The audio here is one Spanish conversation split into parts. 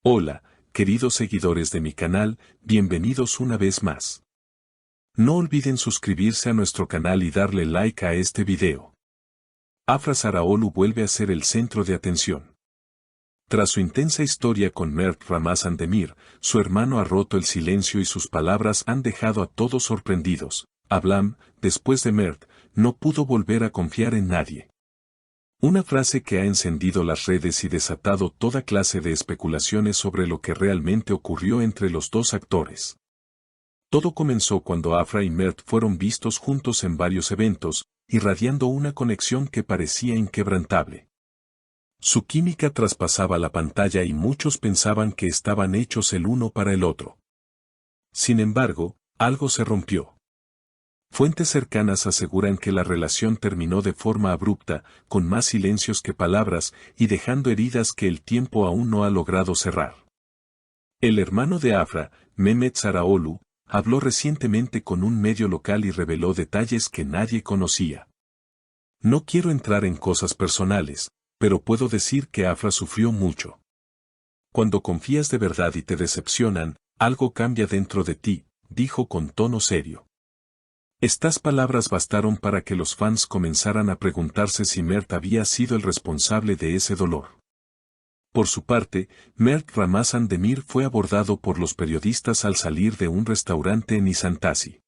Hola, queridos seguidores de mi canal, bienvenidos una vez más. No olviden suscribirse a nuestro canal y darle like a este video. Afra Saraaolu vuelve a ser el centro de atención. Tras su intensa historia con Mert Ramazan Demir, su hermano ha roto el silencio y sus palabras han dejado a todos sorprendidos. Ablam, después de Mert, no pudo volver a confiar en nadie. Una frase que ha encendido las redes y desatado toda clase de especulaciones sobre lo que realmente ocurrió entre los dos actores. Todo comenzó cuando Afra y Mert fueron vistos juntos en varios eventos, irradiando una conexión que parecía inquebrantable. Su química traspasaba la pantalla y muchos pensaban que estaban hechos el uno para el otro. Sin embargo, algo se rompió. Fuentes cercanas aseguran que la relación terminó de forma abrupta, con más silencios que palabras, y dejando heridas que el tiempo aún no ha logrado cerrar. El hermano de Afra, Mehmet Saraaolu, habló recientemente con un medio local y reveló detalles que nadie conocía. No quiero entrar en cosas personales, pero puedo decir que Afra sufrió mucho. Cuando confías de verdad y te decepcionan, algo cambia dentro de ti, dijo con tono serio. Estas palabras bastaron para que los fans comenzaran a preguntarse si Mert había sido el responsable de ese dolor. Por su parte, Mert Ramazan Demir fue abordado por los periodistas al salir de un restaurante en Nizantasi.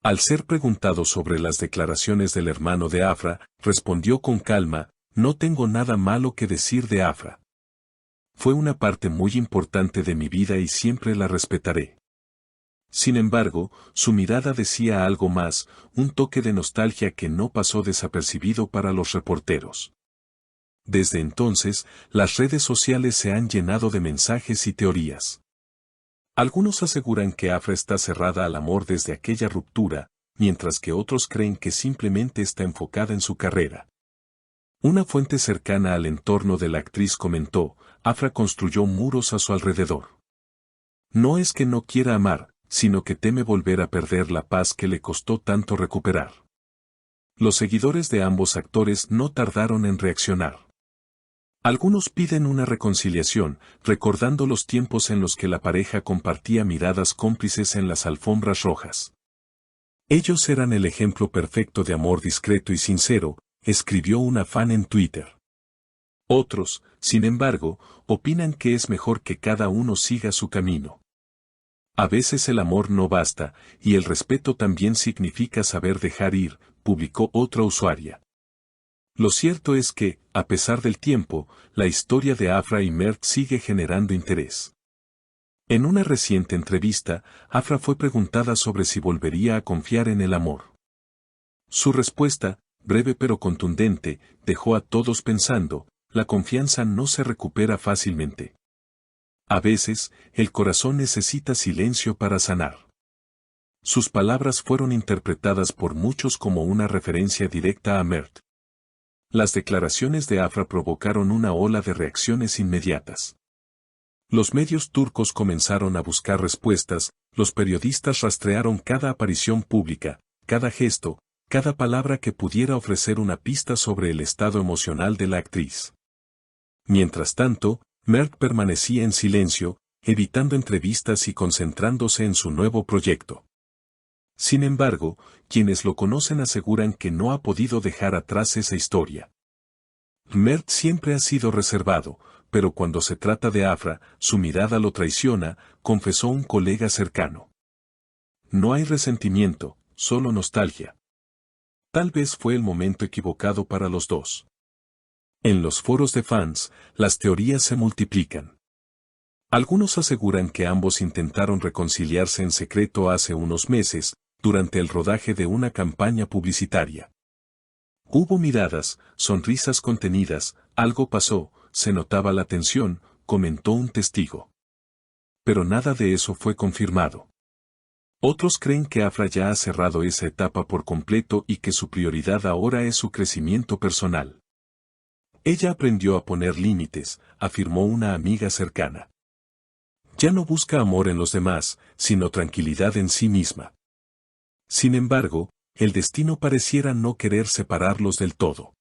Al ser preguntado sobre las declaraciones del hermano de Afra, respondió con calma: "No tengo nada malo que decir de Afra. Fue una parte muy importante de mi vida y siempre la respetaré". Sin embargo, su mirada decía algo más, un toque de nostalgia que no pasó desapercibido para los reporteros. Desde entonces, las redes sociales se han llenado de mensajes y teorías. Algunos aseguran que Afra está cerrada al amor desde aquella ruptura, mientras que otros creen que simplemente está enfocada en su carrera. Una fuente cercana al entorno de la actriz comentó: "Afra construyó muros a su alrededor. No es que no quiera amar, sino que teme volver a perder la paz que le costó tanto recuperar". Los seguidores de ambos actores no tardaron en reaccionar. Algunos piden una reconciliación, recordando los tiempos en los que la pareja compartía miradas cómplices en las alfombras rojas. "Ellos eran el ejemplo perfecto de amor discreto y sincero", escribió una fan en Twitter. Otros, sin embargo, opinan que es mejor que cada uno siga su camino. "A veces el amor no basta, y el respeto también significa saber dejar ir", publicó otra usuaria. Lo cierto es que, a pesar del tiempo, la historia de Afra y Mert sigue generando interés. En una reciente entrevista, Afra fue preguntada sobre si volvería a confiar en el amor. Su respuesta, breve pero contundente, dejó a todos pensando: la confianza no se recupera fácilmente. A veces, el corazón necesita silencio para sanar. Sus palabras fueron interpretadas por muchos como una referencia directa a Mert. Las declaraciones de Afra provocaron una ola de reacciones inmediatas. Los medios turcos comenzaron a buscar respuestas, los periodistas rastrearon cada aparición pública, cada gesto, cada palabra que pudiera ofrecer una pista sobre el estado emocional de la actriz. Mientras tanto, Mert permanecía en silencio, evitando entrevistas y concentrándose en su nuevo proyecto. Sin embargo, quienes lo conocen aseguran que no ha podido dejar atrás esa historia. Mert siempre ha sido reservado, pero cuando se trata de Afra, su mirada lo traiciona, confesó un colega cercano. "No hay resentimiento, solo nostalgia". Tal vez fue el momento equivocado para los dos. En los foros de fans, las teorías se multiplican. Algunos aseguran que ambos intentaron reconciliarse en secreto hace unos meses, durante el rodaje de una campaña publicitaria. Hubo miradas, sonrisas contenidas, algo pasó, se notaba la tensión, comentó un testigo. Pero nada de eso fue confirmado. Otros creen que Afra ya ha cerrado esa etapa por completo y que su prioridad ahora es su crecimiento personal. "Ella aprendió a poner límites", afirmó una amiga cercana. "Ya no busca amor en los demás, sino tranquilidad en sí misma". Sin embargo, el destino pareciera no querer separarlos del todo.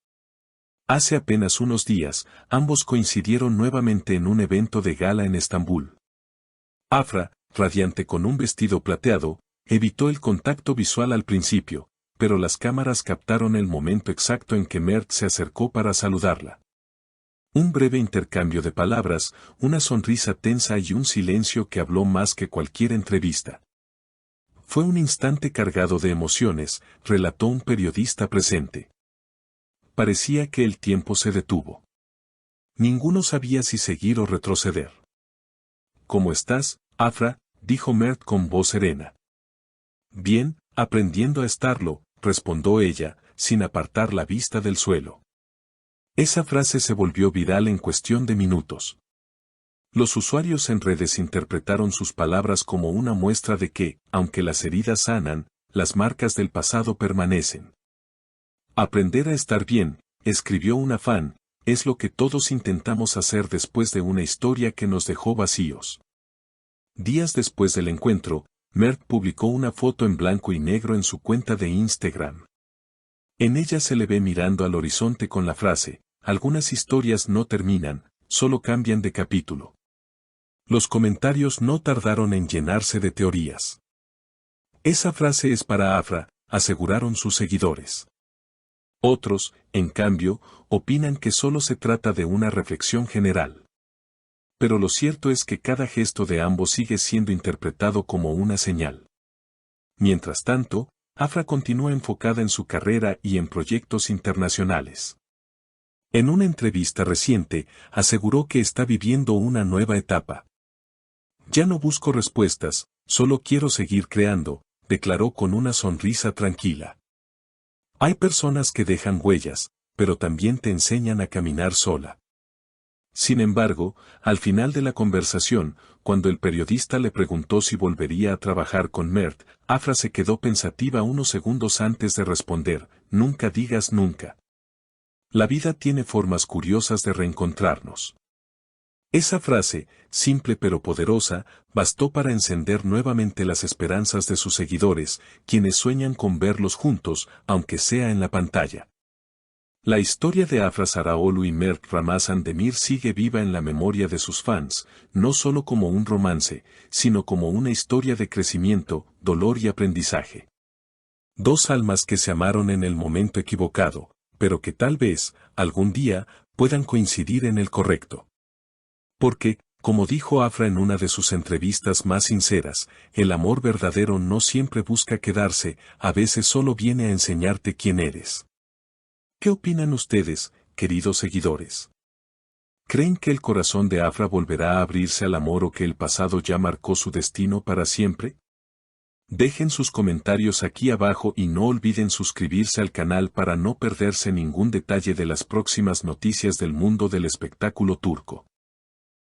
Hace apenas unos días, ambos coincidieron nuevamente en un evento de gala en Estambul. Afra, radiante con un vestido plateado, evitó el contacto visual al principio, pero las cámaras captaron el momento exacto en que Mert se acercó para saludarla. Un breve intercambio de palabras, una sonrisa tensa y un silencio que habló más que cualquier entrevista. Fue un instante cargado de emociones, relató un periodista presente. Parecía que el tiempo se detuvo. Ninguno sabía si seguir o retroceder. ¿Cómo estás, Afra?, dijo Mert con voz serena. Bien, aprendiendo a estarlo, respondió ella, sin apartar la vista del suelo. Esa frase se volvió viral en cuestión de minutos. Los usuarios en redes interpretaron sus palabras como una muestra de que, aunque las heridas sanan, las marcas del pasado permanecen. Aprender a estar bien, escribió una fan, es lo que todos intentamos hacer después de una historia que nos dejó vacíos. Días después del encuentro, Mert publicó una foto en blanco y negro en su cuenta de Instagram. En ella se le ve mirando al horizonte con la frase, algunas historias no terminan, solo cambian de capítulo. Los comentarios no tardaron en llenarse de teorías. Esa frase es para Afra, aseguraron sus seguidores. Otros, en cambio, opinan que solo se trata de una reflexión general. Pero lo cierto es que cada gesto de ambos sigue siendo interpretado como una señal. Mientras tanto, Afra continúa enfocada en su carrera y en proyectos internacionales. En una entrevista reciente, aseguró que está viviendo una nueva etapa. Ya no busco respuestas, solo quiero seguir creando, declaró con una sonrisa tranquila. Hay personas que dejan huellas, pero también te enseñan a caminar sola. Sin embargo, al final de la conversación, cuando el periodista le preguntó si volvería a trabajar con Mert, Afra se quedó pensativa unos segundos antes de responder, nunca digas nunca. La vida tiene formas curiosas de reencontrarnos. Esa frase, simple pero poderosa, bastó para encender nuevamente las esperanzas de sus seguidores, quienes sueñan con verlos juntos, aunque sea en la pantalla. La historia de Afra Saraaoğlu y Mert Ramazan Demir sigue viva en la memoria de sus fans, no solo como un romance, sino como una historia de crecimiento, dolor y aprendizaje. Dos almas que se amaron en el momento equivocado, pero que tal vez, algún día, puedan coincidir en el correcto. Porque, como dijo Afra en una de sus entrevistas más sinceras, el amor verdadero no siempre busca quedarse, a veces solo viene a enseñarte quién eres. ¿Qué opinan ustedes, queridos seguidores? ¿Creen que el corazón de Afra volverá a abrirse al amor o que el pasado ya marcó su destino para siempre? Dejen sus comentarios aquí abajo y no olviden suscribirse al canal para no perderse ningún detalle de las próximas noticias del mundo del espectáculo turco.